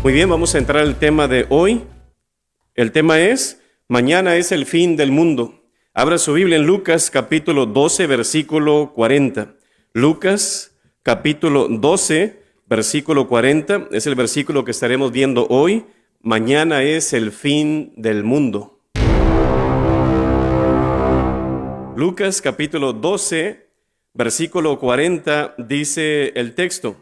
Muy bien, vamos a entrar al tema de hoy. El tema es, mañana es el fin del mundo. Abra su Biblia en Lucas capítulo 12, versículo 40. Lucas capítulo 12, versículo 40, es el versículo que estaremos viendo hoy. Mañana es el fin del mundo. Lucas capítulo 12, versículo 40, dice el texto: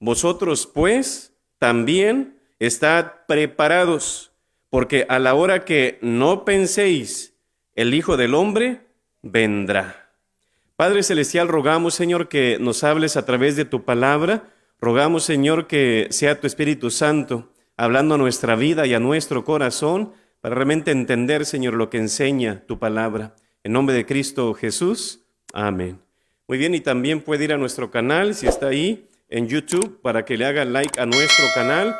Vosotros pues también estad preparados, porque a la hora que no penséis, el Hijo del Hombre vendrá. Padre Celestial, rogamos, Señor, que nos hables a través de tu palabra. Rogamos, Señor, que sea tu Espíritu Santo hablando a nuestra vida y a nuestro corazón para realmente entender, Señor, lo que enseña tu palabra. En nombre de Cristo Jesús, amén. Muy bien, y también puede ir a nuestro canal, si está ahí en YouTube, para que le haga like a nuestro canal.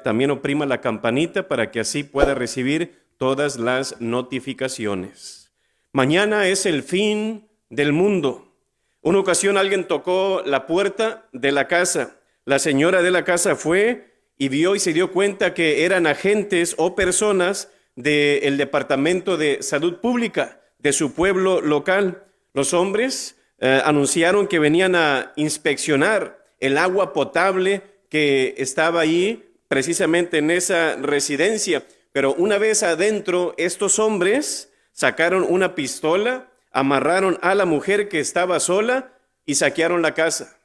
También oprima la campanita para que así pueda recibir todas las notificaciones. Mañana es el fin del mundo. Una ocasión alguien tocó la puerta de la casa. La señora de la casa fue y vio y se dio cuenta que eran agentes o personas del Departamento de Salud Pública de su pueblo local. Los hombres anunciaron que venían a inspeccionar el agua potable que estaba ahí precisamente en esa residencia. Pero una vez adentro, estos hombres sacaron una pistola, amarraron a la mujer que estaba sola y saquearon la casa.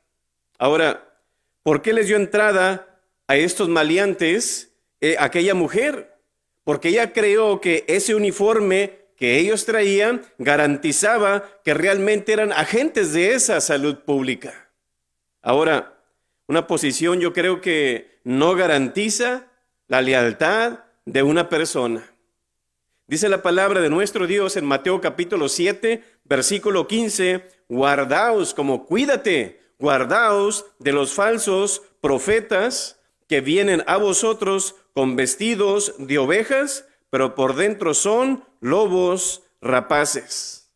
Ahora, ¿por qué les dio entrada a estos maleantes aquella mujer? Porque ella creó que ese uniforme que ellos traían garantizaba que realmente eran agentes de esa salud pública. Ahora, una posición yo creo que no garantiza la lealtad de una persona. Dice la palabra de nuestro Dios en Mateo capítulo 7, versículo 15, guardaos, como cuídate, guardaos de los falsos profetas que vienen a vosotros con vestidos de ovejas, pero por dentro son lobos rapaces.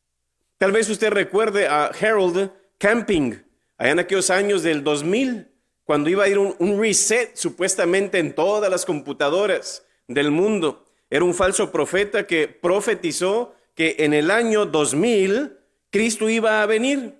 Tal vez usted recuerde a Harold Camping, allá en aquellos años del 2000, cuando iba a ir un reset supuestamente en todas las computadoras del mundo. Era un falso profeta que profetizó que en el año 2000 Cristo iba a venir.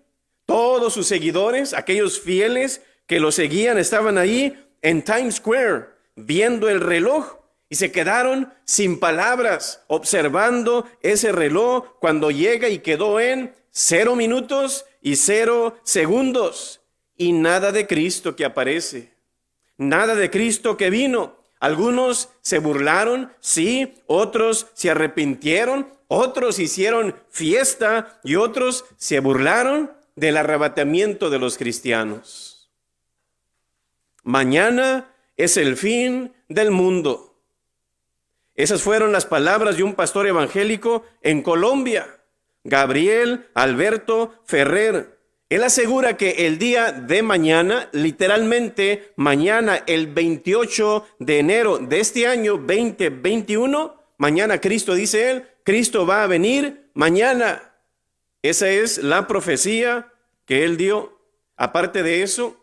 Todos sus seguidores, aquellos fieles que lo seguían, estaban ahí en Times Square viendo el reloj y se quedaron sin palabras observando ese reloj cuando llega y quedó en 0 minutos y 0 segundos. Y nada de Cristo que aparece, nada de Cristo que vino. Algunos se burlaron, sí, otros se arrepintieron, otros hicieron fiesta y otros se burlaron del arrebatamiento de los cristianos. Mañana es el fin del mundo. Esas fueron las palabras de un pastor evangélico en Colombia, Gabriel Alberto Ferrer. Él asegura que el día de mañana, literalmente mañana, el 28 de enero de este año 2021, mañana Cristo, dice él, Cristo va a venir mañana. Esa es la profecía que él dio. Aparte de eso,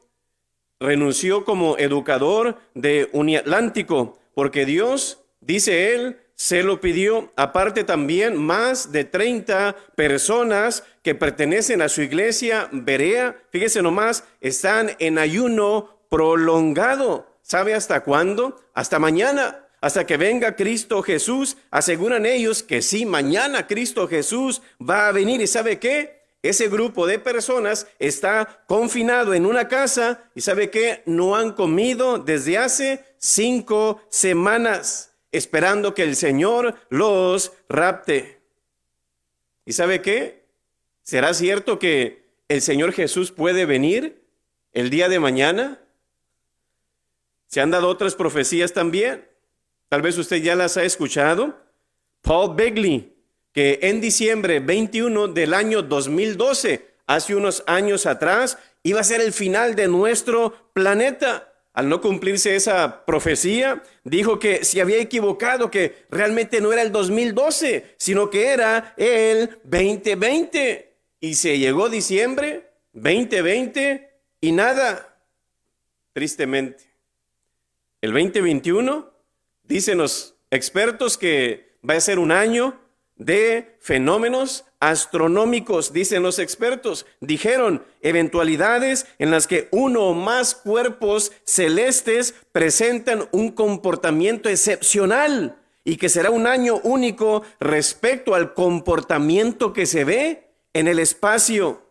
renunció como educador de Uniatlántico, porque Dios, dice él, se lo pidió. Aparte también más de 30 personas que pertenecen a su iglesia Berea, fíjese nomás, están en ayuno prolongado. ¿Sabe hasta cuándo? Hasta mañana, hasta que venga Cristo Jesús. Aseguran ellos que sí, mañana Cristo Jesús va a venir. ¿Y sabe qué? Ese grupo de personas está confinado en una casa y ¿sabe qué? No han comido desde hace 5 semanas. Esperando que el Señor los rapte. ¿Y sabe qué? ¿Será cierto que el Señor Jesús puede venir el día de mañana? Se han dado otras profecías también. Tal vez usted ya las ha escuchado. Paul Begley, que en diciembre 21 del año 2012, hace unos años atrás, iba a ser el final de nuestro planeta. Al no cumplirse esa profecía, dijo que se había equivocado, que realmente no era el 2012, sino que era el 2020. Y se llegó diciembre 2020 y nada, tristemente. El 2021, dicen los expertos que va a ser un año de fenómenos astronómicos, dicen los expertos. Dijeron eventualidades en las que uno o más cuerpos celestes presentan un comportamiento excepcional y que será un año único respecto al comportamiento que se ve en el espacio.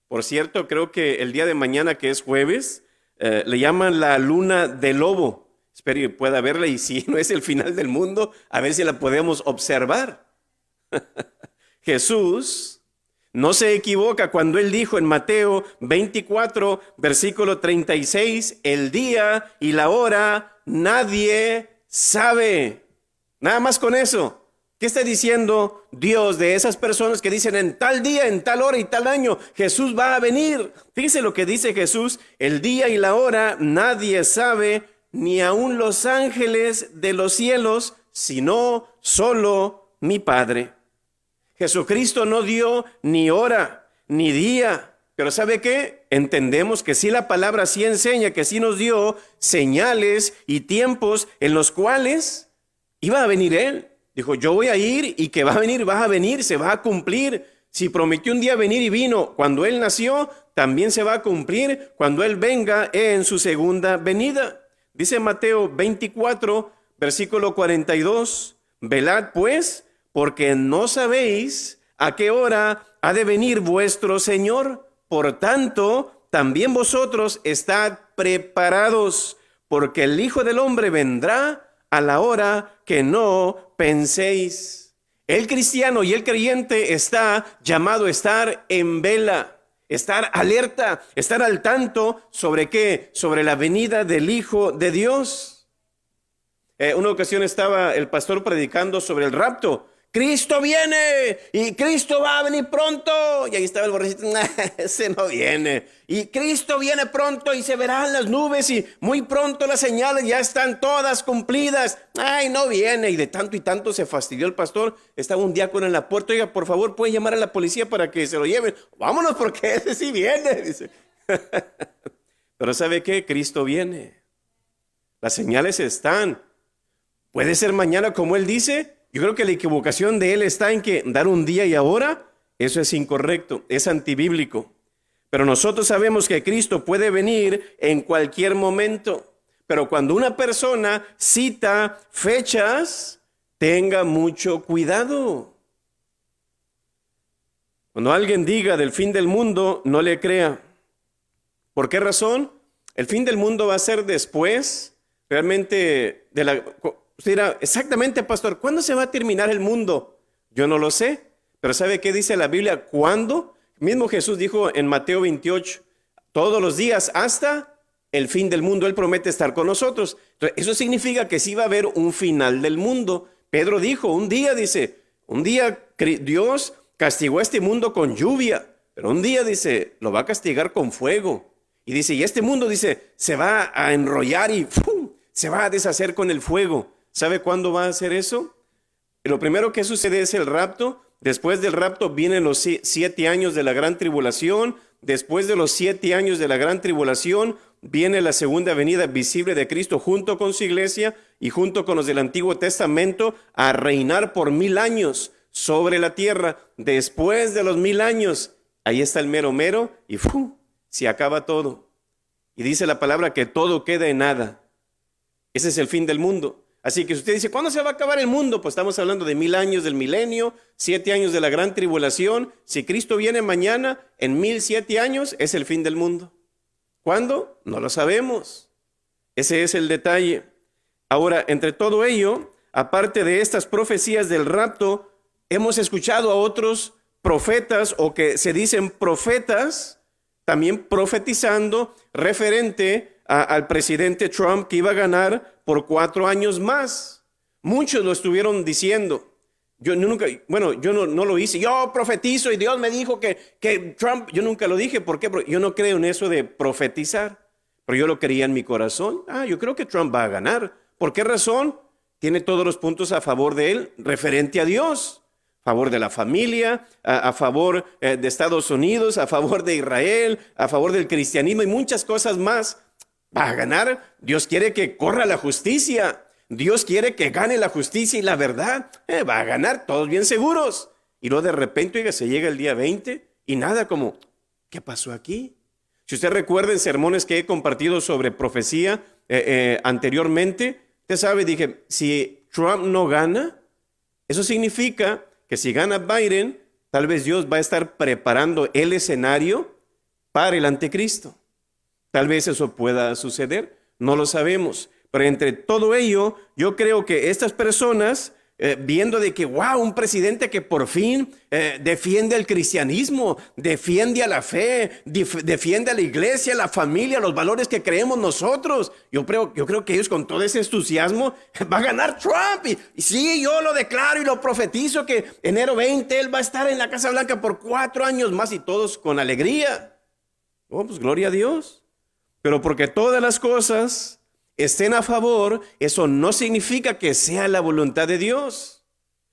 Por cierto, creo que el día de mañana, que es jueves, le llaman la luna de lobo. Espero que pueda verla, y si no es el final del mundo, a ver si la podemos observar. Jesús no se equivoca cuando él dijo en Mateo 24, versículo 36, el día y la hora nadie sabe. Nada más con eso. ¿Qué está diciendo Dios de esas personas que dicen en tal día, en tal hora y tal año Jesús va a venir? Fíjese lo que dice Jesús: el día y la hora nadie sabe, ni aun los ángeles de los cielos, sino solo mi Padre. Jesucristo no dio ni hora ni día, pero ¿sabe qué? Entendemos que sí, la palabra sí enseña que sí nos dio señales y tiempos en los cuales iba a venir Él. Dijo, yo voy a ir, y que va a venir, se va a cumplir. Si prometió un día venir y vino cuando Él nació, también se va a cumplir cuando Él venga en su segunda venida. Dice Mateo 24, versículo 42, velad pues, porque no sabéis a qué hora ha de venir vuestro Señor. Por tanto, también vosotros estad preparados, porque el Hijo del Hombre vendrá a la hora que no penséis. El cristiano y el creyente está llamado a estar en vela, estar alerta, estar al tanto sobre ¿qué? Sobre la venida del Hijo de Dios. Una ocasión estaba el pastor predicando sobre el rapto. Cristo viene y Cristo va a venir pronto. Y ahí estaba el borrachito, ese no viene. Y Cristo viene pronto y se verán las nubes y muy pronto las señales ya están todas cumplidas. Ay, no viene. Y de tanto y tanto se fastidió el pastor. Estaba un diácono en la puerta. Oiga, por favor, ¿puede llamar a la policía para que se lo lleven? Vámonos, porque ese sí viene, dice. Pero ¿sabe qué? Cristo viene. Las señales están. Puede ser mañana, como él dice. Yo creo que la equivocación de él está en que dar un día y ahora, eso es incorrecto, es antibíblico. Pero nosotros sabemos que Cristo puede venir en cualquier momento. Pero cuando una persona cita fechas, tenga mucho cuidado. Cuando alguien diga del fin del mundo, no le crea. ¿Por qué razón? El fin del mundo va a ser después, realmente, de la... Usted dirá, exactamente, pastor, ¿cuándo se va a terminar el mundo? Yo no lo sé, pero ¿sabe qué dice la Biblia? ¿Cuándo? Mismo Jesús dijo en Mateo 28, todos los días hasta el fin del mundo. Él promete estar con nosotros. Entonces, eso significa que sí va a haber un final del mundo. Pedro dijo, un día Dios castigó a este mundo con lluvia, pero un día, dice, lo va a castigar con fuego. Y dice, y este mundo, dice, se va a enrollar y ¡fum!, se va a deshacer con el fuego. ¿Sabe cuándo va a hacer eso? Lo primero que sucede es el rapto. Después del rapto vienen los 7 años de la gran tribulación. Después de los 7 años de la gran tribulación viene la segunda venida visible de Cristo junto con su iglesia y junto con los del Antiguo Testamento a reinar por 1000 años sobre la tierra. Después de los 1000 años, ahí está el mero mero y ¡fum!, se acaba todo. Y dice la palabra que todo queda en nada. Ese es el fin del mundo. Así que si usted dice, ¿cuándo se va a acabar el mundo? Pues estamos hablando de 1000 años del milenio, 7 años de la gran tribulación. Si Cristo viene mañana, en 1007 años, es el fin del mundo. ¿Cuándo? No lo sabemos. Ese es el detalle. Ahora, entre todo ello, aparte de estas profecías del rapto, hemos escuchado a otros profetas, o que se dicen profetas, también profetizando referente al presidente Trump, que iba a ganar por 4 años más. Muchos lo estuvieron diciendo. Yo no lo hice. Yo profetizo y Dios me dijo que Trump, yo nunca lo dije. ¿Por qué? Porque yo no creo en eso de profetizar. Pero yo lo creía en mi corazón. Yo creo que Trump va a ganar. ¿Por qué razón? Tiene todos los puntos a favor de él, referente a Dios. A favor de la familia, a favor de Estados Unidos, a favor de Israel, a favor del cristianismo y muchas cosas más. Va a ganar. Dios quiere que corra la justicia. Dios quiere que gane la justicia y la verdad. Va a ganar, todos bien seguros. Y luego de repente, oiga, se llega el día 20 y nada, como, ¿qué pasó aquí? Si usted recuerda en sermones que he compartido sobre profecía anteriormente, usted sabe, dije, si Trump no gana, eso significa que si gana Biden, tal vez Dios va a estar preparando el escenario para el anticristo. Tal vez eso pueda suceder, no lo sabemos. Pero entre todo ello, yo creo que estas personas, viendo de que, wow, un presidente que por fin defiende al cristianismo, defiende a la fe, defiende a la iglesia, a la familia, los valores que creemos nosotros. Yo creo que ellos con todo ese entusiasmo va a ganar Trump. Y sí, yo lo declaro y lo profetizo que enero 20 él va a estar en la Casa Blanca por 4 años más y todos con alegría. Oh, pues gloria a Dios. Pero porque todas las cosas estén a favor, eso no significa que sea la voluntad de Dios.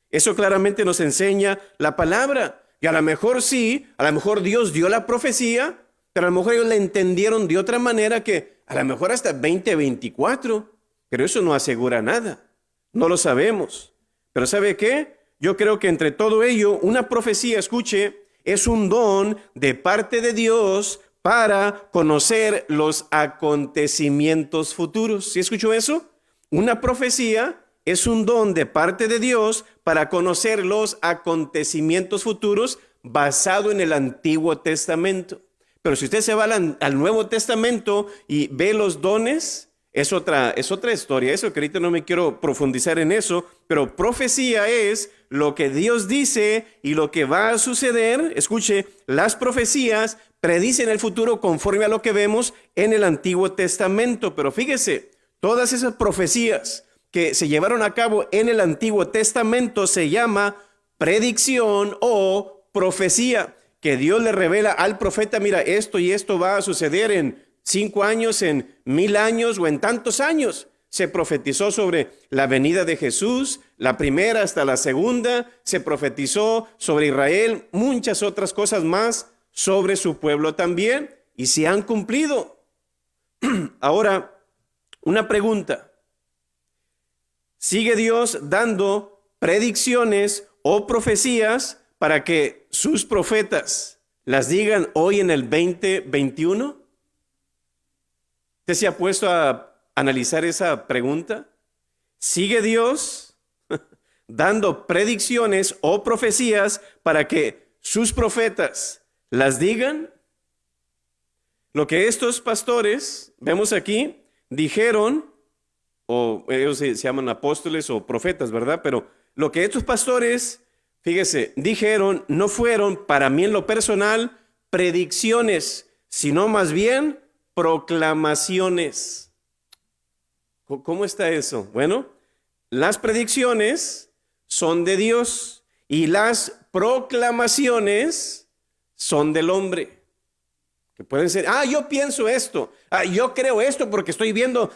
Eso claramente nos enseña la palabra. Y a lo mejor sí, a lo mejor Dios dio la profecía, pero a lo mejor ellos la entendieron de otra manera que a lo mejor hasta 2024. Pero eso no asegura nada. No lo sabemos. Pero ¿sabe qué? Yo creo que entre todo ello, una profecía, escuche, es un don de parte de Dios para conocer los acontecimientos futuros. ¿Sí escuchó eso? Una profecía es un don de parte de Dios para conocer los acontecimientos futuros basado en el Antiguo Testamento. Pero si usted se va al Nuevo Testamento y ve los dones, es otra historia. Eso que ahorita no me quiero profundizar en eso, pero profecía es lo que Dios dice y lo que va a suceder. Escuche, las profecías predicen el futuro conforme a lo que vemos en el Antiguo Testamento. Pero fíjese, todas esas profecías que se llevaron a cabo en el Antiguo Testamento se llama predicción o profecía, que Dios le revela al profeta, mira, esto y esto va a suceder en 5 años, en 1000 años o en tantos años. Se profetizó sobre la venida de Jesús, la primera hasta la segunda. Se profetizó sobre Israel, muchas otras cosas más sobre su pueblo también. Y se han cumplido. Ahora, una pregunta. ¿Sigue Dios dando predicciones o profecías para que sus profetas las digan hoy en el 2021? ¿Usted se ha puesto a analizar esa pregunta? ¿Sigue Dios dando predicciones o profecías para que sus profetas las digan? Lo que estos pastores, vemos aquí, dijeron, o ellos se llaman apóstoles o profetas, ¿verdad? Pero lo que estos pastores, fíjese, dijeron, no fueron para mí en lo personal predicciones, sino más bien proclamaciones. ¿Cómo está eso? Bueno, las predicciones son de Dios y las proclamaciones son del hombre. Que pueden ser, yo pienso esto, yo creo esto porque estoy viendo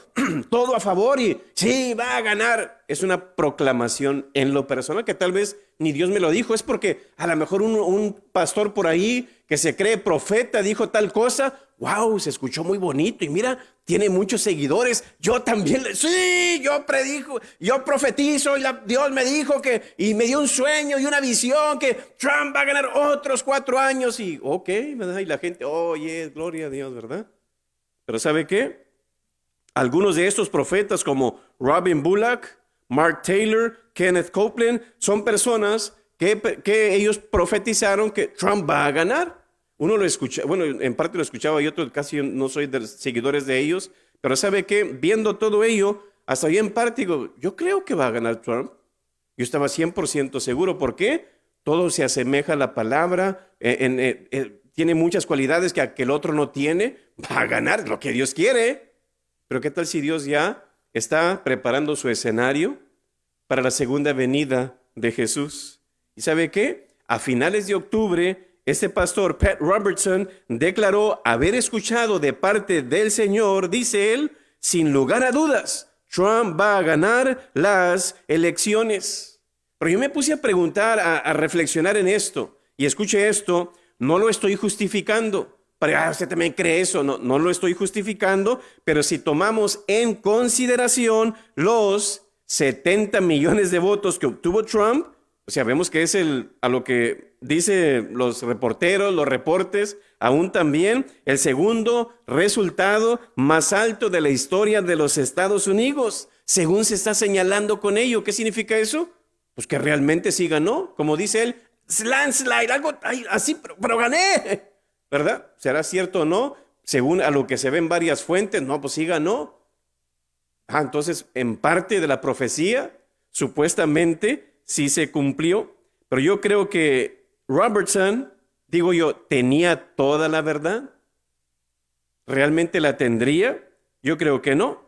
todo a favor y sí, va a ganar. Es una proclamación en lo personal que tal vez ni Dios me lo dijo, es porque a lo mejor un pastor por ahí que se cree profeta dijo tal cosa, wow, se escuchó muy bonito y mira, tiene muchos seguidores, yo también, sí, yo predijo, yo profetizo y Dios me dijo que, y me dio un sueño y una visión que Trump va a ganar otros 4 años y ok, ¿verdad? Y la gente, oye, gloria a Dios, ¿verdad? Pero ¿sabe qué? Algunos de estos profetas como Robin Bullock, Mark Taylor, Kenneth Copeland, son personas que ellos profetizaron que Trump va a ganar. Uno lo escucha, bueno, en parte lo escuchaba y otro casi no soy de los seguidores de ellos, pero ¿sabe qué? Viendo todo ello, hasta yo en parte digo, yo creo que va a ganar Trump. Yo estaba 100% seguro. ¿Por qué? Todo se asemeja a la palabra, tiene muchas cualidades que el otro no tiene, va a ganar lo que Dios quiere. Pero ¿qué tal si Dios ya está preparando su escenario para la segunda venida de Jesús? ¿Y sabe qué? A finales de octubre, este pastor, Pat Robertson, declaró haber escuchado de parte del Señor, dice él, sin lugar a dudas, Trump va a ganar las elecciones. Pero yo me puse a preguntar, a reflexionar en esto, y escuche esto, no lo estoy justificando, Pero usted también cree eso. No, no lo estoy justificando, pero si tomamos en consideración los 70 millones de votos que obtuvo Trump, o sea, vemos que es a lo que dicen los reporteros, los reportes, aún también el segundo resultado más alto de la historia de los Estados Unidos, según se está señalando con ello. ¿Qué significa eso? Pues que realmente sí ganó, como dice él, landslide, algo así, pero gané, ¿verdad? ¿Será cierto o no? Según a lo que se ve en varias fuentes, no, pues sí ganó. Entonces, en parte de la profecía, supuestamente sí se cumplió, pero yo creo que Robertson, digo yo, ¿tenía toda la verdad? ¿Realmente la tendría? Yo creo que no.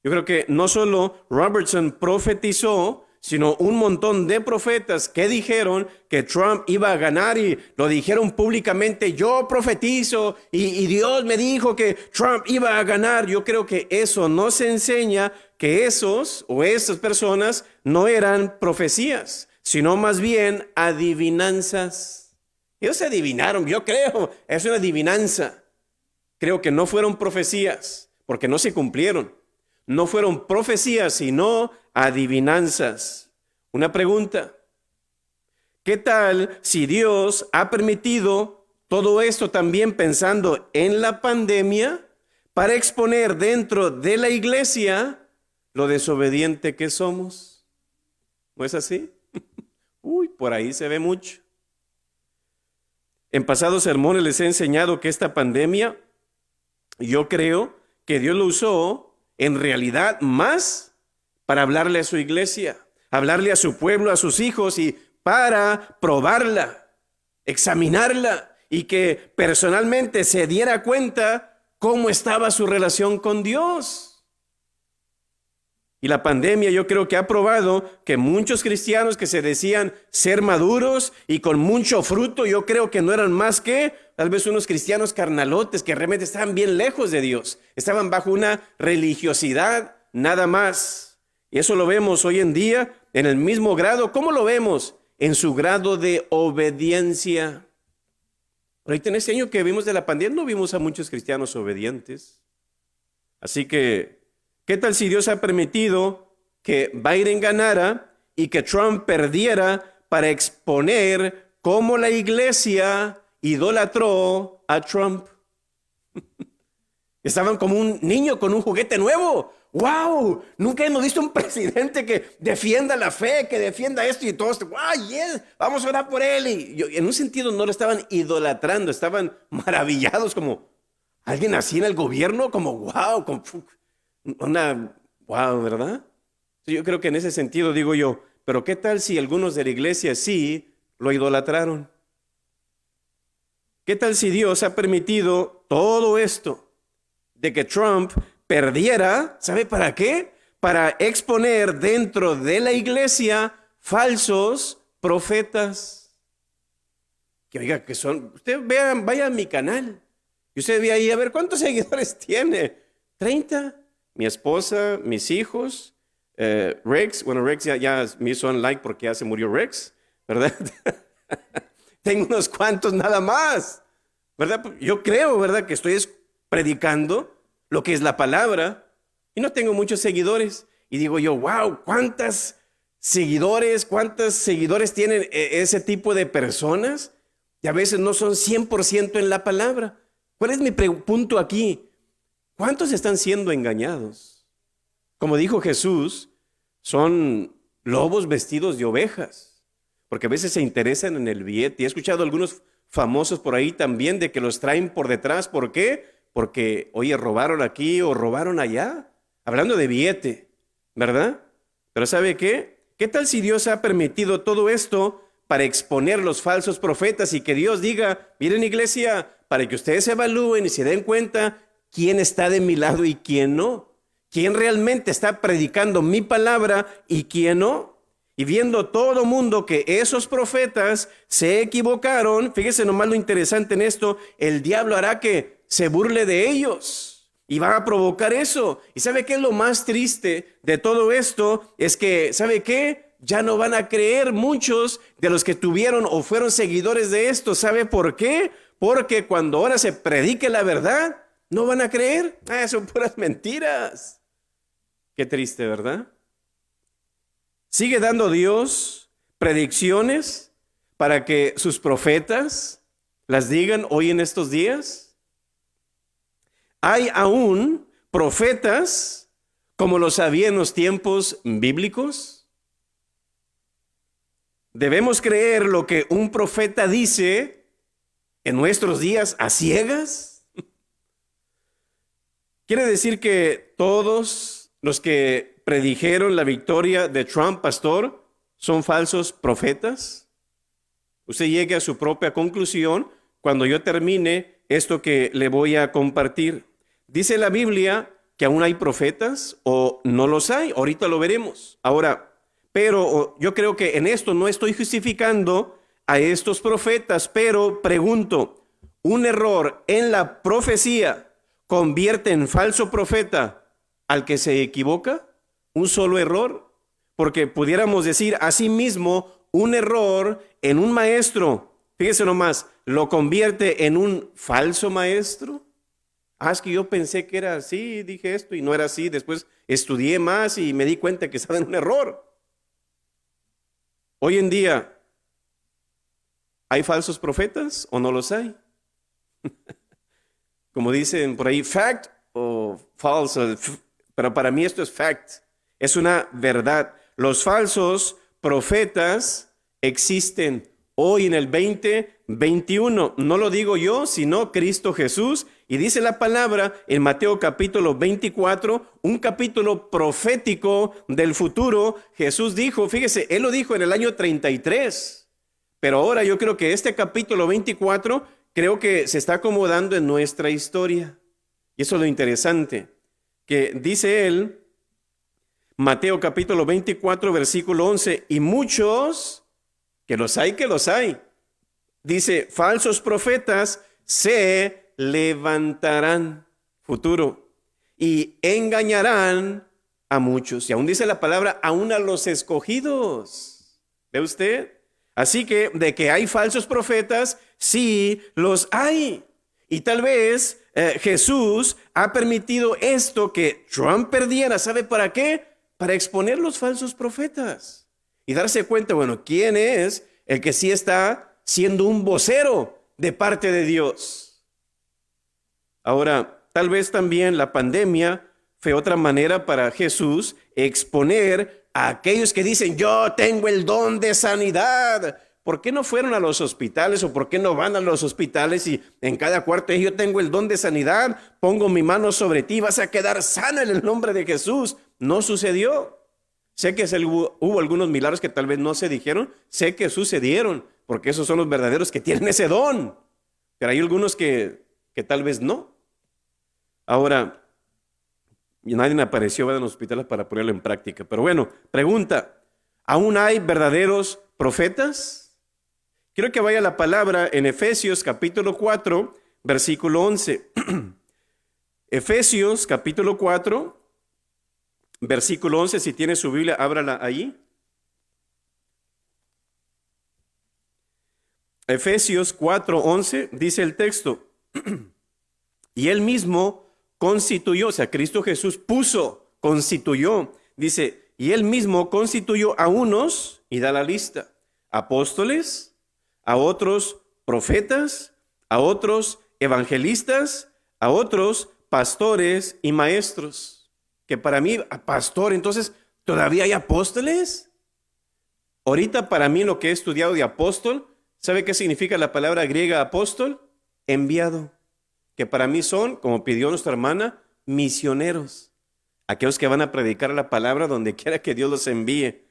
Yo creo que no solo Robertson profetizó, sino un montón de profetas que dijeron que Trump iba a ganar y lo dijeron públicamente. Yo profetizo y Dios me dijo que Trump iba a ganar. Yo creo que eso nos enseña que esos o esas personas no eran profecías, sino más bien adivinanzas. Ellos se adivinaron, yo creo, es una adivinanza. Creo que no fueron profecías, porque no se cumplieron. No fueron profecías, sino adivinanzas. Una pregunta: ¿qué tal si Dios ha permitido todo esto también pensando en la pandemia para exponer dentro de la iglesia lo desobediente que somos? ¿No es así? Por ahí se ve mucho. En pasados sermones les he enseñado que esta pandemia, yo creo que Dios lo usó en realidad más para hablarle a su iglesia, hablarle a su pueblo, a sus hijos, y para probarla, examinarla, y que personalmente se diera cuenta cómo estaba su relación con Dios. Y la pandemia yo creo que ha probado que muchos cristianos que se decían ser maduros y con mucho fruto, yo creo que no eran más que tal vez unos cristianos carnalotes que realmente estaban bien lejos de Dios. Estaban bajo una religiosidad nada más. Y eso lo vemos hoy en día en el mismo grado. ¿Cómo lo vemos? En su grado de obediencia. Ahorita en este año que vimos de la pandemia no vimos a muchos cristianos obedientes. Así que ¿qué tal si Dios ha permitido que Biden ganara y que Trump perdiera para exponer cómo la iglesia idolatró a Trump? Estaban como un niño con un juguete nuevo. ¡Wow! Nunca hemos visto un presidente que defienda la fe, que defienda esto y todo esto. ¡Wow! Yes, vamos a orar por él. Y en un sentido no lo estaban idolatrando, estaban maravillados como alguien así en el gobierno, como ¡wow! Wow, ¿verdad? Yo creo que en ese sentido digo yo, pero ¿qué tal si algunos de la iglesia sí lo idolatraron? ¿Qué tal si Dios ha permitido todo esto de que Trump perdiera? ¿Sabe para qué? Para exponer dentro de la iglesia falsos profetas. Que oiga, que son, usted vaya a mi canal y usted ve ahí a ver cuántos seguidores tiene. 30. Mi esposa, mis hijos, Rex, bueno, Rex ya me hizo un like porque ya se murió Rex, ¿verdad? Tengo unos cuantos nada más, ¿verdad? Yo creo, ¿verdad?, que estoy predicando lo que es la palabra y no tengo muchos seguidores. Y digo yo, wow, ¿cuántos seguidores tienen ese tipo de personas? Y a veces no son 100% en la palabra. ¿Cuál es mi punto aquí? ¿Cuántos están siendo engañados? Como dijo Jesús, son lobos vestidos de ovejas, porque a veces se interesan en el billete. Y he escuchado algunos famosos por ahí también de que los traen por detrás. ¿Por qué? Porque, oye, robaron aquí o robaron allá. Hablando de billete, ¿verdad? Pero ¿sabe qué? ¿Qué tal si Dios ha permitido todo esto para exponer los falsos profetas y que Dios diga, miren iglesia, para que ustedes se evalúen y se den cuenta quién está de mi lado y quién no? ¿Quién realmente está predicando mi palabra y quién no? Y viendo todo mundo que esos profetas se equivocaron, fíjese nomás lo interesante en esto, el diablo hará que se burle de ellos y va a provocar eso. ¿Y sabe qué es lo más triste de todo esto? Es que, ¿sabe qué? Ya no van a creer muchos de los que tuvieron o fueron seguidores de esto. ¿Sabe por qué? Porque cuando ahora se predique la verdad, no van a creer. Son puras mentiras. Qué triste, ¿verdad? ¿Sigue dando Dios predicciones para que sus profetas las digan hoy en estos días? ¿Hay aún profetas como los había en los tiempos bíblicos? ¿Debemos creer lo que un profeta dice en nuestros días a ciegas? ¿Quiere decir que todos los que predijeron la victoria de Trump, pastor, son falsos profetas? Usted llegue a su propia conclusión cuando yo termine esto que le voy a compartir. ¿Dice la Biblia que aún hay profetas o no los hay? Ahorita lo veremos. Ahora, pero yo creo que en esto no estoy justificando a estos profetas, pero pregunto, ¿un error en la profecía convierte en falso profeta al que se equivoca? ¿Un solo error? Porque pudiéramos decir asimismo, un error en un maestro, fíjese nomás, ¿lo convierte en un falso maestro? Es que yo pensé que era así, dije esto y no era así. Después estudié más y me di cuenta que estaba en un error. Hoy en día, ¿hay falsos profetas o no los hay? Como dicen por ahí, fact o falso, pero para mí esto es fact, es una verdad. Los falsos profetas existen hoy en el 2021. No lo digo yo, sino Cristo Jesús. Y dice la palabra en Mateo capítulo 24, un capítulo profético del futuro. Jesús dijo, fíjese, Él lo dijo en el año 33. Pero ahora yo creo que este capítulo 24, creo que se está acomodando en nuestra historia. Y eso es lo interesante, que dice Él, Mateo capítulo 24, versículo 11, y muchos, que los hay, dice, falsos profetas se levantarán, futuro, y engañarán a muchos. Y aún dice la palabra, aún a los escogidos. ¿Ve usted? Así que de que hay falsos profetas, sí los hay. Y tal vez Jesús ha permitido esto, que Trump perdiera. ¿Sabe para qué? Para exponer los falsos profetas y darse cuenta, bueno, quién es el que sí está siendo un vocero de parte de Dios. Ahora, tal vez también la pandemia fue otra manera para Jesús exponer a aquellos que dicen, yo tengo el don de sanidad. ¿Por qué no fueron a los hospitales o por qué no van a los hospitales y en cada cuarto yo tengo el don de sanidad, pongo mi mano sobre ti, vas a quedar sana en el nombre de Jesús? No sucedió. Sé que hubo algunos milagros que tal vez no se dijeron, sé que sucedieron, porque esos son los verdaderos que tienen ese don, pero hay algunos que tal vez no. Ahora, nadie apareció en los hospitales para ponerlo en práctica, pero bueno, pregunta, ¿aún hay verdaderos profetas? Quiero que vaya la palabra en Efesios capítulo 4, versículo 11. Efesios capítulo 4, versículo 11, si tiene su Biblia, ábrala ahí. Efesios 4, 11, dice el texto, y Él mismo constituyó, o sea, Cristo Jesús constituyó, dice, y Él mismo constituyó a unos, y da la lista, apóstoles, a otros profetas, a otros evangelistas, a otros pastores y maestros. Que para mí, pastor, entonces, ¿todavía hay apóstoles? Ahorita para mí lo que he estudiado de apóstol, ¿sabe qué significa la palabra griega apóstol? Enviado. Que para mí son, como pidió nuestra hermana, misioneros. Aquellos que van a predicar la palabra donde quiera que Dios los envíe.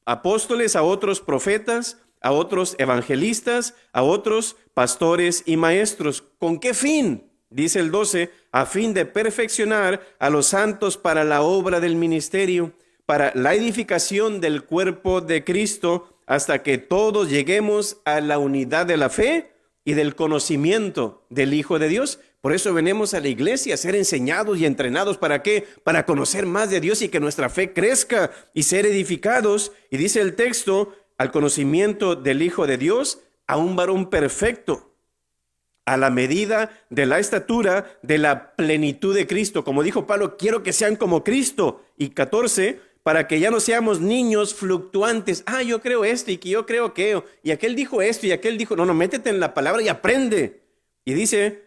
Apóstoles, a otros profetas, a otros evangelistas, a otros pastores y maestros. ¿Con qué fin? Dice el 12, a fin de perfeccionar a los santos para la obra del ministerio, para la edificación del cuerpo de Cristo, hasta que todos lleguemos a la unidad de la fe y del conocimiento del Hijo de Dios, Por eso venimos a la iglesia a ser enseñados y entrenados. ¿Para qué? Para conocer más de Dios y que nuestra fe crezca y ser edificados. Y dice el texto, al conocimiento del Hijo de Dios, a un varón perfecto, a la medida de la estatura de la plenitud de Cristo. Como dijo Pablo, quiero que sean como Cristo. Y 14, para que ya no seamos niños fluctuantes. Yo creo esto y que yo creo que, y aquel dijo esto y aquel dijo, no, métete en la palabra y aprende. Y dice,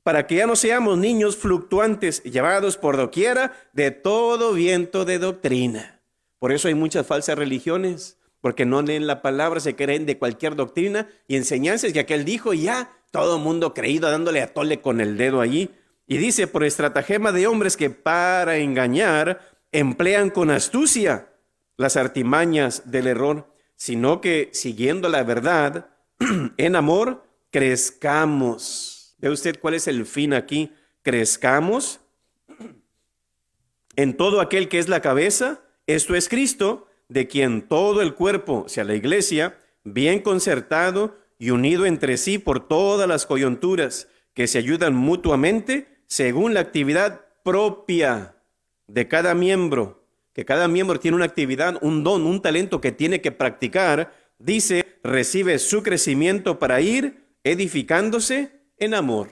para que ya no seamos niños fluctuantes, llevados por doquiera de todo viento de doctrina. Por eso hay muchas falsas religiones, porque no leen la palabra, se creen de cualquier doctrina y enseñanzas, y aquel dijo, y ya todo el mundo creído, dándole a tole con el dedo allí. Y dice, por estratagema de hombres que para engañar emplean con astucia las artimañas del error, sino que siguiendo la verdad en amor, crezcamos. ¿Ve usted cuál es el fin aquí? Crezcamos en todo aquel que es la cabeza, esto es Cristo, de quien todo el cuerpo, o sea, la iglesia, bien concertado y unido entre sí por todas las coyunturas, que se ayudan mutuamente según la actividad propia de cada miembro, que cada miembro tiene una actividad, un don, un talento que tiene que practicar, dice, recibe su crecimiento para ir edificándose en amor.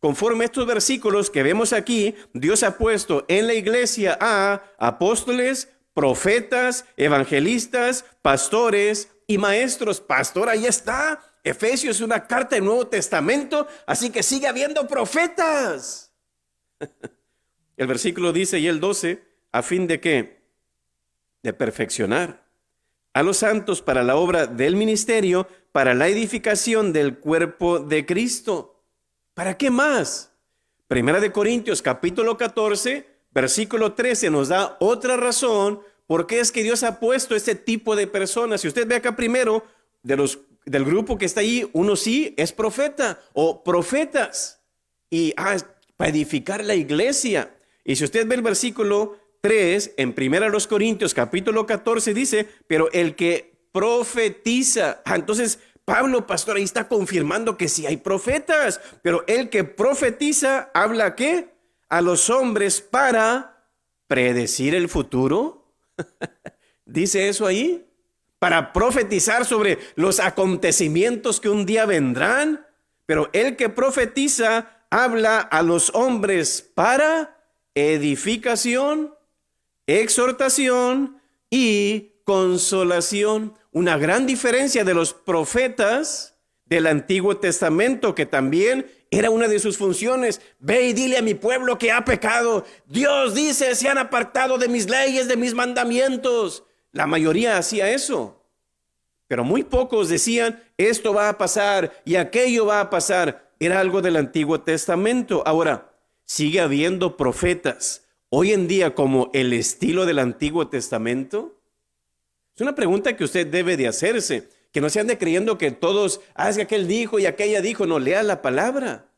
Conforme a estos versículos que vemos aquí, Dios ha puesto en la iglesia a apóstoles, profetas, evangelistas, pastores y maestros. Pastor, ahí está. Efesios es una carta del Nuevo Testamento, así que sigue habiendo profetas. El versículo dice, y el 12, ¿a fin de qué? De perfeccionar a los santos para la obra del ministerio, para la edificación del cuerpo de Cristo. ¿Para qué más? Primera de Corintios, capítulo 14, versículo 13, nos da otra razón por qué es que Dios ha puesto este tipo de personas. Si usted ve acá primero, del grupo que está ahí, uno sí es profeta o profetas. Y para edificar la iglesia. Y si usted ve el versículo 3, en Primera de los Corintios, capítulo 14, dice, pero el que profetiza. Entonces, Pablo, pastor, ahí está confirmando que sí hay profetas, pero el que profetiza, ¿habla qué? A los hombres para predecir el futuro. ¿Dice eso ahí? Para profetizar sobre los acontecimientos que un día vendrán. Pero el que profetiza, habla a los hombres para edificación, exhortación y consolación. Una gran diferencia de los profetas del Antiguo Testamento, que también era una de sus funciones. Ve y dile a mi pueblo que ha pecado. Dios dice, se han apartado de mis leyes, de mis mandamientos. La mayoría hacía eso. Pero muy pocos decían, esto va a pasar y aquello va a pasar. Era algo del Antiguo Testamento. Ahora, sigue habiendo profetas hoy en día como el estilo del Antiguo Testamento. Es una pregunta que usted debe de hacerse, que no se ande creyendo que todos, es que aquel dijo y aquella dijo. No, lea la palabra.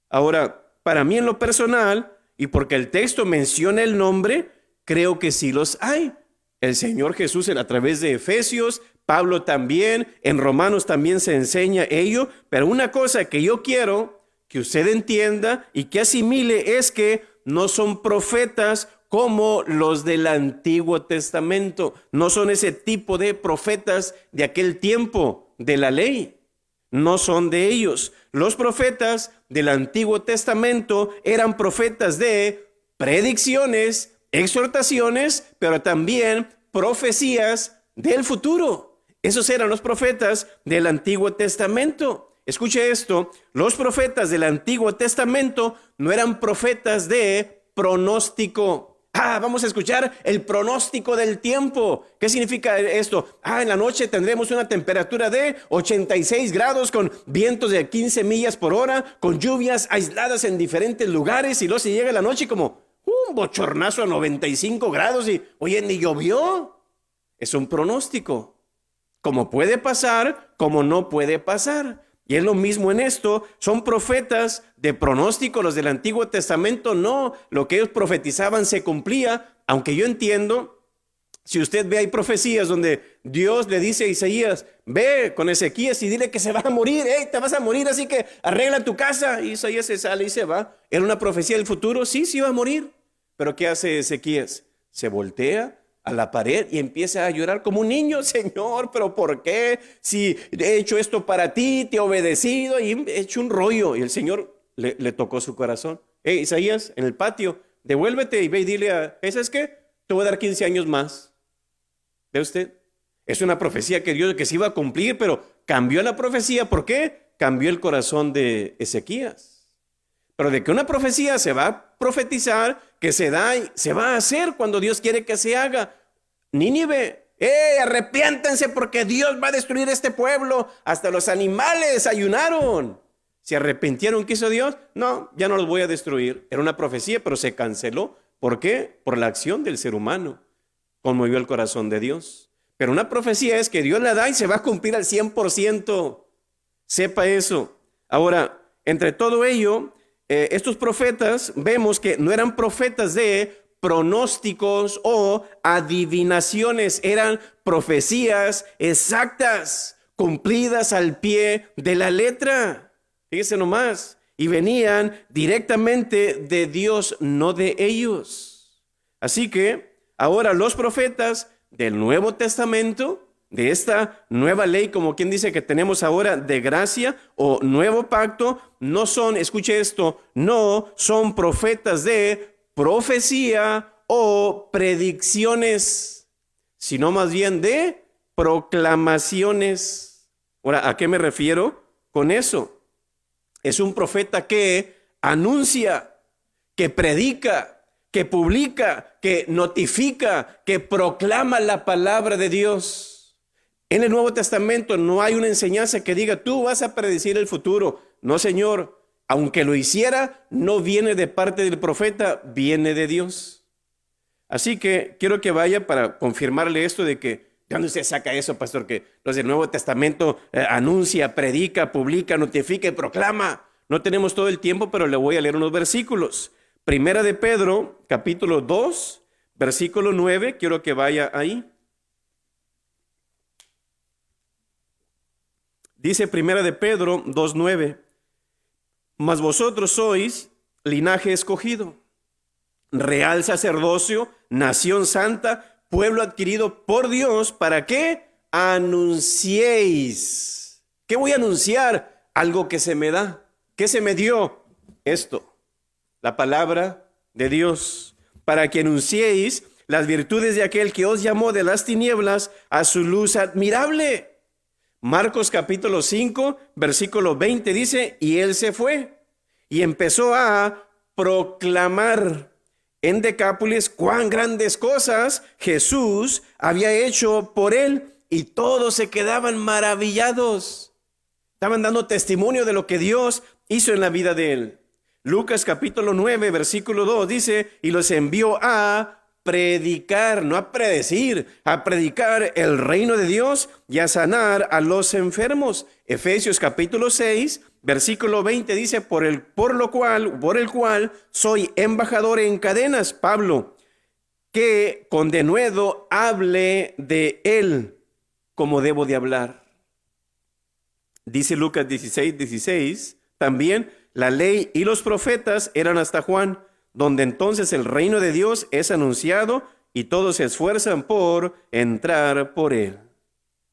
Ahora, para mí en lo personal, y porque el texto menciona el nombre, creo que sí los hay. El Señor Jesús a través de Efesios, Pablo también, en Romanos también se enseña ello, pero una cosa que yo quiero que usted entienda y que asimile es que no son profetas como los del Antiguo Testamento. No son ese tipo de profetas de aquel tiempo de la ley. No son de ellos. Los profetas del Antiguo Testamento eran profetas de predicciones, exhortaciones, pero también profecías del futuro. Esos eran los profetas del Antiguo Testamento. Escuche esto, los profetas del Antiguo Testamento no eran profetas de pronóstico. Vamos a escuchar el pronóstico del tiempo. ¿Qué significa esto? En la noche tendremos una temperatura de 86 grados con vientos de 15 millas por hora, con lluvias aisladas en diferentes lugares, y luego se llega la noche como un bochornazo a 95 grados y, oye, ni llovió. Es un pronóstico. Como puede pasar, como no puede pasar. Y es lo mismo en esto, son profetas de pronóstico. Los del Antiguo Testamento no, lo que ellos profetizaban se cumplía, aunque yo entiendo Si usted ve, hay profecías donde Dios le dice a Isaías, ve con Ezequías y dile que se va a morir, te vas a morir, así que arregla tu casa. Y Isaías se sale y se va. ¿Era una profecía del futuro? Sí, sí iba a morir. Pero ¿qué hace Ezequías? Se voltea a la pared y empieza a llorar como un niño. Señor, ¿pero por qué? Si he hecho esto para ti, te he obedecido y he hecho un rollo. Y el Señor le tocó su corazón. Isaías, en el patio, devuélvete y ve y dile a, ¿sabes qué? Te voy a dar 15 años más. ¿Ve usted? Es una profecía que Dios que se iba a cumplir, pero cambió la profecía. ¿Por qué? Cambió el corazón de Ezequías. Pero de que una profecía se va a profetizar, que se da y se va a hacer cuando Dios quiere que se haga. Nínive, arrepiéntense porque Dios va a destruir este pueblo. Hasta los animales ayunaron. ¿Se arrepintieron? ¿Qué hizo Dios? No, ya no los voy a destruir. Era una profecía, pero se canceló. ¿Por qué? Por la acción del ser humano. Conmovió el corazón de Dios. Pero una profecía es que Dios la da y se va a cumplir al 100%. Sepa eso. Ahora, entre todo ello, estos profetas vemos que no eran profetas de pronósticos o adivinaciones, eran profecías exactas, cumplidas al pie de la letra. Fíjese nomás, y venían directamente de Dios, no de ellos. Así que ahora los profetas del Nuevo Testamento, de esta nueva ley, como quien dice que tenemos ahora de gracia o nuevo pacto, no son, escuche esto, no son profetas de profecía o predicciones, sino más bien de proclamaciones. Ahora, ¿a qué me refiero con eso? Es un profeta que anuncia, que predica, que publica, que notifica, que proclama la palabra de Dios. En el Nuevo Testamento no hay una enseñanza que diga, tú vas a predecir el futuro. No, Señor, aunque lo hiciera, no viene de parte del profeta, viene de Dios. Así que quiero que vaya para confirmarle esto de que, ¿de dónde usted saca eso, pastor? Que los del Nuevo Testamento anuncia, predica, publica, notifica y proclama. No tenemos todo el tiempo, pero le voy a leer unos versículos. Primera de Pedro, capítulo 2, versículo 9, quiero que vaya ahí. Dice Primera de Pedro 2:9, mas vosotros sois linaje escogido, real sacerdocio, nación santa, pueblo adquirido por Dios, ¿para qué? Anunciéis. ¿Qué voy a anunciar? Algo que se me da. ¿Qué se me dio? Esto, la palabra de Dios, para que anunciéis las virtudes de aquel que os llamó de las tinieblas a su luz admirable. Marcos capítulo 5, versículo 20 dice, y él se fue y empezó a proclamar en Decápolis cuán grandes cosas Jesús había hecho por él, y todos se quedaban maravillados. Estaban dando testimonio de lo que Dios hizo en la vida de él. Lucas capítulo 9, versículo 2 dice, y los envió a predicar, no a predecir, a predicar el reino de Dios y a sanar a los enfermos. Efesios capítulo 6, versículo 20 dice, por el cual soy embajador en cadenas, Pablo, que con denuedo hable de él como debo de hablar. Dice Lucas 16, también la ley y los profetas eran hasta Juan, donde entonces el reino de Dios es anunciado y todos se esfuerzan por entrar por él.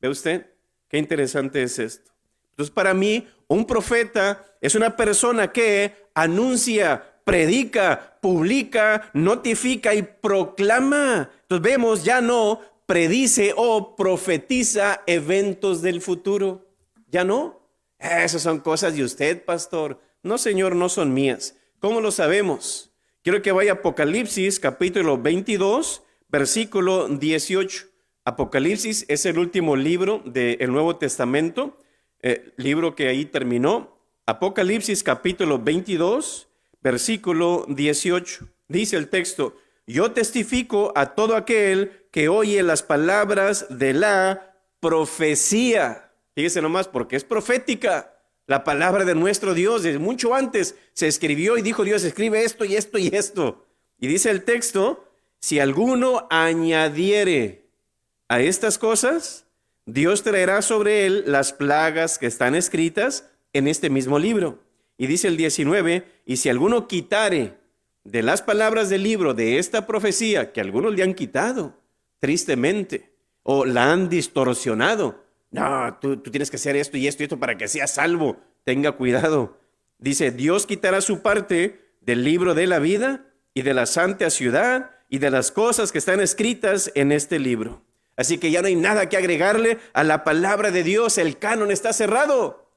¿Ve usted? Qué interesante es esto. Entonces, para mí, un profeta es una persona que anuncia, predica, publica, notifica y proclama. Entonces vemos, ya no predice o profetiza eventos del futuro. Ya no. Esas son cosas de usted, pastor. No, Señor, no son mías. ¿Cómo lo sabemos? Quiero que vaya a Apocalipsis, capítulo 22, versículo 18. Apocalipsis es el último libro del Nuevo Testamento, libro que ahí terminó. Apocalipsis, capítulo 22, versículo 18. Dice el texto, yo testifico a todo aquel que oye las palabras de la profecía. Fíjese nomás, porque es profética. La palabra de nuestro Dios, desde mucho antes, se escribió y dijo Dios, escribe esto y esto y esto. Y dice el texto, si alguno añadiere a estas cosas, Dios traerá sobre él las plagas que están escritas en este mismo libro. Y dice el 19, y si alguno quitare de las palabras del libro de esta profecía, que algunos le han quitado, tristemente, o la han distorsionado. No, tú tienes que hacer esto y esto y esto para que seas salvo. Tenga cuidado. Dice, Dios quitará su parte del libro de la vida y de la santa ciudad y de las cosas que están escritas en este libro. Así que ya no hay nada que agregarle a la palabra de Dios. El canon está cerrado.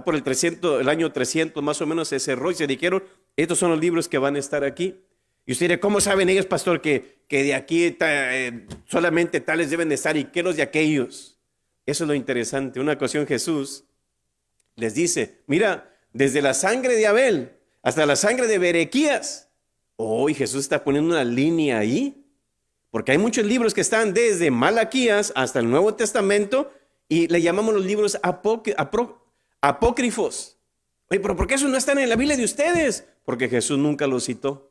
Por el año 300 más o menos se cerró y se dijeron, estos son los libros que van a estar aquí. Y usted dirá, ¿cómo saben ellos, pastor, que de aquí solamente tales deben de estar y que los de aquellos? Eso es lo interesante. Una ocasión Jesús les dice, mira, desde la sangre de Abel hasta la sangre de Berequías. Hoy Jesús está poniendo una línea ahí. Porque hay muchos libros que están desde Malaquías hasta el Nuevo Testamento y le llamamos los libros apócrifos. Oye, pero ¿por qué esos no están en la Biblia de ustedes? Porque Jesús nunca los citó.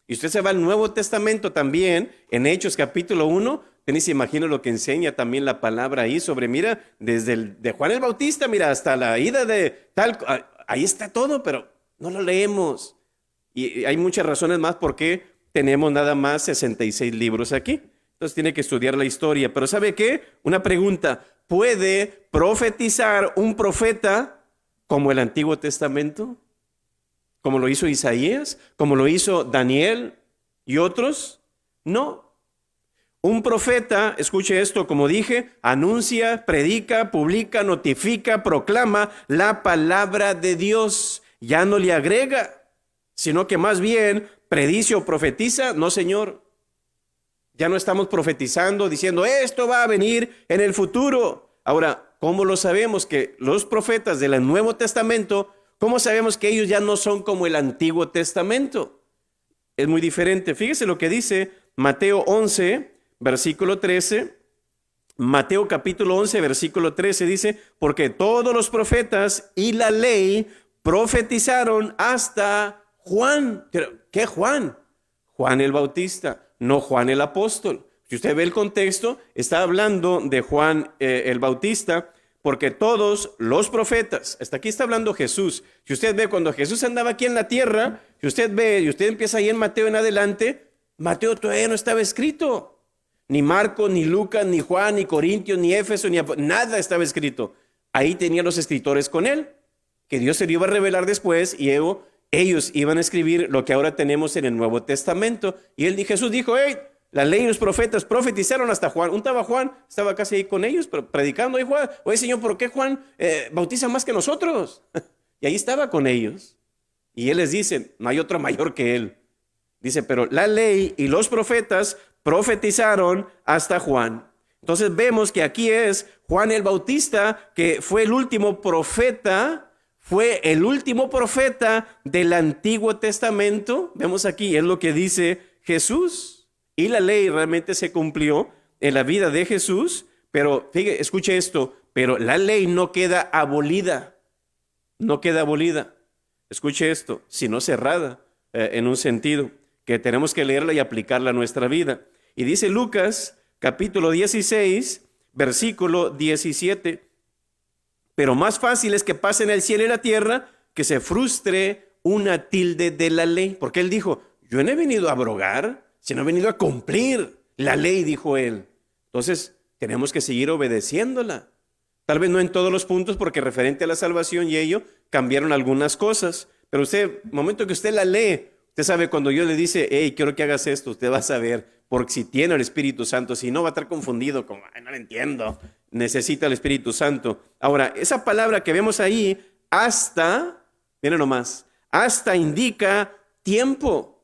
Y usted se va al Nuevo Testamento también, en Hechos capítulo 1, ni se imagina lo que enseña también la palabra ahí sobre, mira, desde de Juan el Bautista, mira, hasta la ida de tal, ahí está todo, pero no lo leemos. Y hay muchas razones más por qué tenemos nada más 66 libros aquí. Entonces tiene que estudiar la historia. Pero ¿sabe qué? Una pregunta. ¿Puede profetizar un profeta como el Antiguo Testamento? ¿Como lo hizo Isaías? ¿Como lo hizo Daniel y otros? No. Un profeta, escuche esto, como dije, anuncia, predica, publica, notifica, proclama la palabra de Dios. Ya no le agrega, sino que más bien predice o profetiza. No, Señor. Ya no estamos profetizando, diciendo, esto va a venir en el futuro. Ahora, ¿cómo lo sabemos que los profetas del Nuevo Testamento, cómo sabemos que ellos ya no son como el Antiguo Testamento? Es muy diferente. Fíjese lo que dice Mateo 11, versículo 13. Mateo capítulo 11, versículo 13 dice, porque todos los profetas y la ley profetizaron hasta Juan. ¿Qué Juan? Juan el Bautista, no Juan el apóstol. Si usted ve el contexto, está hablando de Juan el Bautista, porque todos los profetas, hasta aquí está hablando Jesús. Si usted ve cuando Jesús andaba aquí en la tierra, si usted ve y usted empieza ahí en Mateo en adelante, Mateo todavía no estaba escrito. Ni Marcos, ni Lucas, ni Juan, ni Corintios, ni Éfeso, nada estaba escrito. Ahí tenían los escritores con él, que Dios se lo iba a revelar después y ellos iban a escribir lo que ahora tenemos en el Nuevo Testamento. Y Jesús dijo, hey, la ley y los profetas profetizaron hasta Juan. Estaba Juan, estaba casi ahí con ellos, predicando. Y Juan, oye Señor, ¿por qué Juan bautiza más que nosotros? Y ahí estaba con ellos. Y él les dice, no hay otro mayor que él. Dice, pero la ley y los profetas profetizaron hasta Juan. Entonces vemos que aquí es Juan el Bautista, que fue el último profeta. Fue el último profeta del Antiguo Testamento. Vemos aquí, es lo que dice Jesús. Y la ley realmente se cumplió en la vida de Jesús. Pero fíjate, escuche esto, pero la ley no queda abolida. No queda abolida. Escuche esto, sino cerrada en un sentido, que tenemos que leerla y aplicarla a nuestra vida. Y dice Lucas, capítulo 16, versículo 17. Pero más fácil es que pasen el cielo y la tierra que se frustre una tilde de la ley. Porque él dijo, yo no he venido a abrogar, sino he venido a cumplir la ley, dijo él. Entonces, tenemos que seguir obedeciéndola. Tal vez no en todos los puntos, porque referente a la salvación y ello, cambiaron algunas cosas. Pero usted, el momento que usted la lee, usted sabe cuando Dios le dice, hey, quiero que hagas esto, usted va a saber, porque si tiene el Espíritu Santo, si no va a estar confundido, como, ay, no lo entiendo. Necesita el Espíritu Santo. Ahora, esa palabra que vemos ahí, hasta, miren nomás, hasta indica tiempo.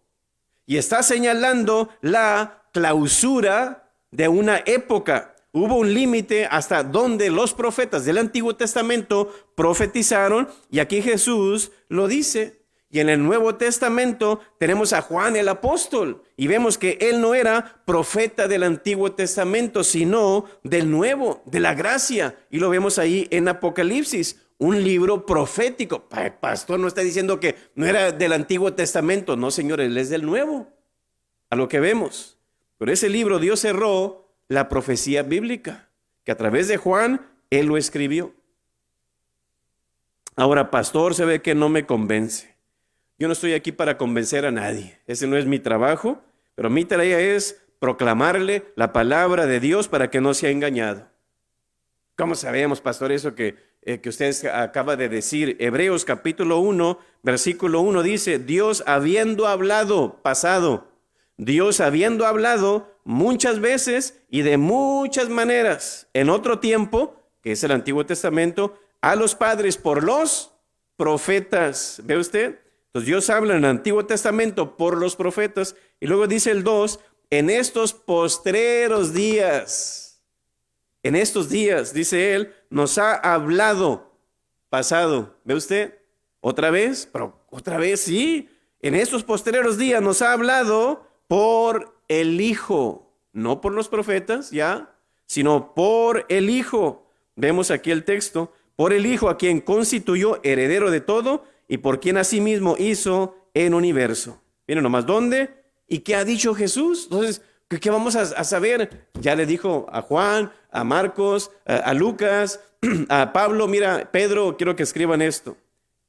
Y está señalando la clausura de una época. Hubo un límite hasta donde los profetas del Antiguo Testamento profetizaron, y aquí Jesús lo dice. Y en el Nuevo Testamento tenemos a Juan el apóstol y vemos que él no era profeta del Antiguo Testamento, sino del Nuevo, de la gracia. Y lo vemos ahí en Apocalipsis, un libro profético. El pastor no está diciendo que no era del Antiguo Testamento. No, señores, él es del Nuevo, a lo que vemos. Pero ese libro Dios cerró la profecía bíblica, que a través de Juan, él lo escribió. Ahora, pastor, se ve que no me convence. Yo no estoy aquí para convencer a nadie. Ese no es mi trabajo, pero mi tarea es proclamarle la palabra de Dios para que no sea engañado. ¿Cómo sabemos, pastor, eso que usted acaba de decir? Hebreos capítulo 1, versículo 1 dice, Dios habiendo hablado, pasado, Dios habiendo hablado muchas veces y de muchas maneras en otro tiempo, que es el Antiguo Testamento, a los padres por los profetas. ¿Ve usted? Entonces Dios habla en el Antiguo Testamento por los profetas y luego dice el 2, en estos postreros días. En estos días, dice él, nos ha hablado, pasado. ¿Ve usted? ¿Otra vez? Pero otra vez, sí. En estos postreros días nos ha hablado por el Hijo. No por los profetas, ya, sino por el Hijo. Vemos aquí el texto. Por el Hijo, a quien constituyó heredero de todo y por quien asimismo hizo el universo. Miren nomás, ¿dónde? ¿Y qué ha dicho Jesús? Entonces, ¿qué vamos a saber? Ya le dijo a Juan, a Marcos, a Lucas, a Pablo. Mira, Pedro, quiero que escriban esto.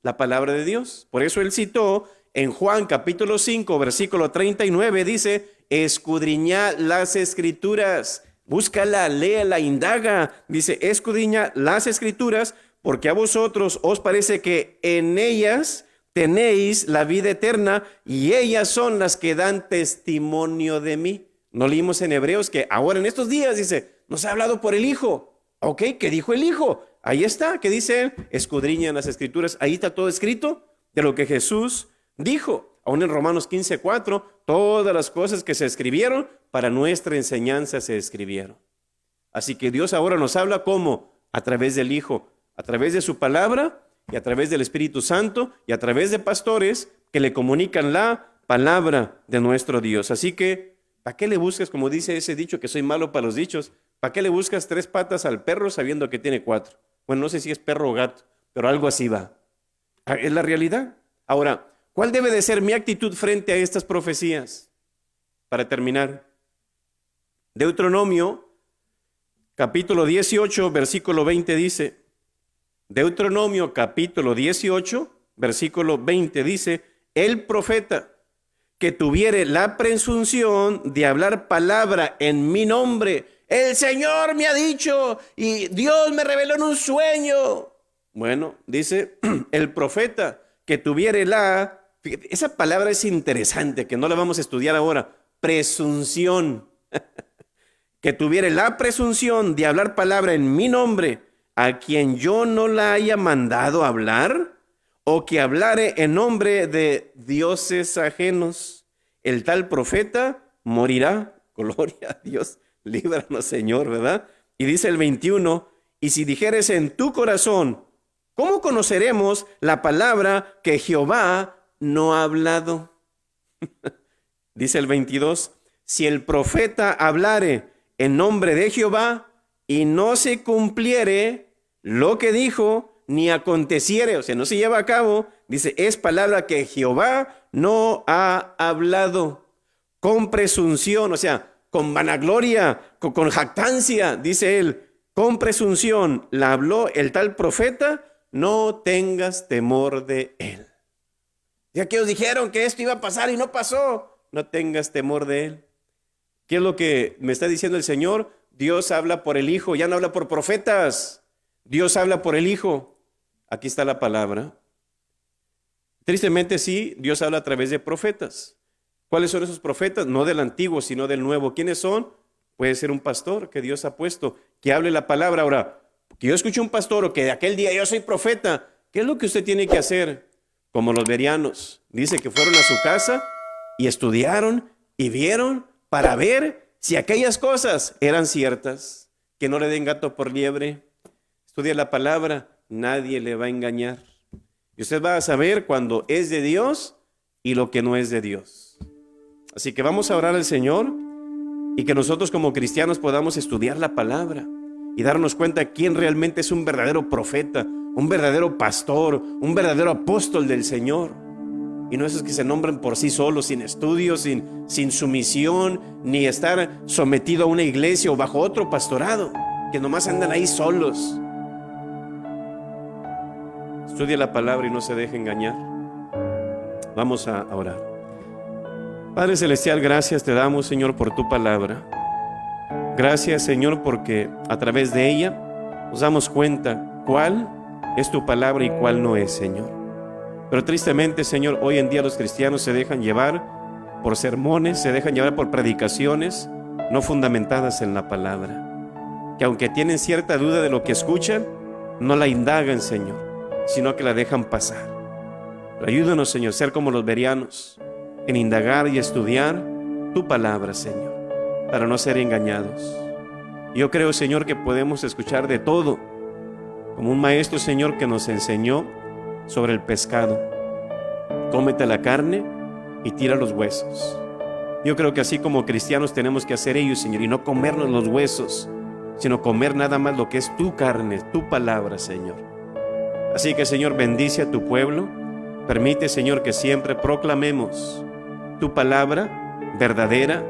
La palabra de Dios. Por eso él citó en Juan capítulo 5, versículo 39, dice, escudriñad las escrituras. Búscala, léela, indaga. Dice, escudriñad las escrituras porque a vosotros os parece que en ellas tenéis la vida eterna y ellas son las que dan testimonio de mí. No leímos en Hebreos que ahora en estos días, dice, nos ha hablado por el Hijo. Ok, ¿qué dijo el Hijo? Ahí está, ¿qué dice él? Escudriñan las escrituras. Ahí está todo escrito de lo que Jesús dijo. Aún en Romanos 15:4, todas las cosas que se escribieron para nuestra enseñanza se escribieron. Así que Dios ahora nos habla ¿cómo? A través del Hijo, a través de su palabra y a través del Espíritu Santo y a través de pastores que le comunican la palabra de nuestro Dios. Así que, ¿para qué le buscas, como dice ese dicho, que soy malo para los dichos? ¿Para qué le buscas 3 patas al perro sabiendo que tiene 4? Bueno, no sé si es perro o gato, pero algo así va. Es la realidad. Ahora, ¿cuál debe de ser mi actitud frente a estas profecías? Para terminar, Deuteronomio, capítulo 18, versículo 20 dice, Deuteronomio, capítulo 18, versículo 20 dice, el profeta que tuviere la presunción de hablar palabra en mi nombre, el Señor me ha dicho y Dios me reveló en un sueño. Bueno, dice, el profeta que tuviere esa palabra es interesante, que no la vamos a estudiar ahora, presunción, que tuviere la presunción de hablar palabra en mi nombre, a quien yo no la haya mandado hablar, o que hablare en nombre de dioses ajenos, el tal profeta morirá. Gloria a Dios, líbranos Señor, ¿verdad? Y dice el 21, y si dijeres en tu corazón, ¿cómo conoceremos la palabra que Jehová no ha hablado? Dice el 22, si el profeta hablare en nombre de Jehová y no se cumpliere lo que dijo, ni aconteciere, o sea, no se lleva a cabo, dice, es palabra que Jehová no ha hablado. Con presunción, o sea, con vanagloria, con jactancia, dice él, con presunción la habló el tal profeta, no tengas temor de él. Ya que os dijeron que esto iba a pasar y no pasó, no tengas temor de él. ¿Qué es lo que me está diciendo el Señor? Dios habla por el Hijo, ya no habla por profetas. Dios habla por el Hijo. Aquí está la palabra. Tristemente sí, Dios habla a través de profetas. ¿Cuáles son esos profetas? No del antiguo, sino del nuevo. ¿Quiénes son? Puede ser un pastor que Dios ha puesto, que hable la palabra. Ahora, que yo escuche un pastor o que de aquel día yo soy profeta, ¿qué es lo que usted tiene que hacer? Como los bereanos. Dice que fueron a su casa y estudiaron y vieron para ver si aquellas cosas eran ciertas. Que no le den gato por liebre. Estudia la palabra, nadie le va a engañar. Y usted va a saber cuando es de Dios y lo que no es de Dios. Así que vamos a orar al Señor y que nosotros como cristianos podamos estudiar la palabra y darnos cuenta quién realmente es un verdadero profeta, un verdadero pastor, un verdadero apóstol del Señor. Y no es que se nombren por sí solos, sin estudios, sin sumisión, ni estar sometido a una iglesia o bajo otro pastorado, que nomás andan ahí solos. Estudia la palabra y no se deje engañar. Vamos a orar. Padre Celestial, gracias te damos, Señor, por tu palabra. Gracias, Señor, porque a través de ella nos damos cuenta cuál es tu palabra y cuál no es, Señor. Pero tristemente, Señor, hoy en día los cristianos se dejan llevar por sermones, se dejan llevar por predicaciones no fundamentadas en la palabra, que aunque tienen cierta duda de lo que escuchan, no la indagan, Señor, sino que la dejan pasar. Pero ayúdanos, Señor, ser como los bereanos, en indagar y estudiar tu palabra, Señor, para no ser engañados. Yo creo, Señor, que podemos escuchar de todo, como un maestro, Señor, que nos enseñó sobre el pescado. Cómete la carne y tira los huesos. Yo creo que así como cristianos tenemos que hacer ello, Señor, y no comernos los huesos, sino comer nada más lo que es tu carne, tu palabra, Señor. Así que, Señor, bendice a tu pueblo. Permite, Señor, que siempre proclamemos tu palabra verdadera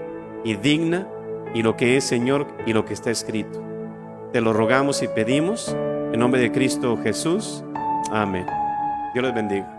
y digna, y lo que es, Señor, y lo que está escrito. Te lo rogamos y pedimos en nombre de Cristo Jesús. Amén. Dios les bendiga.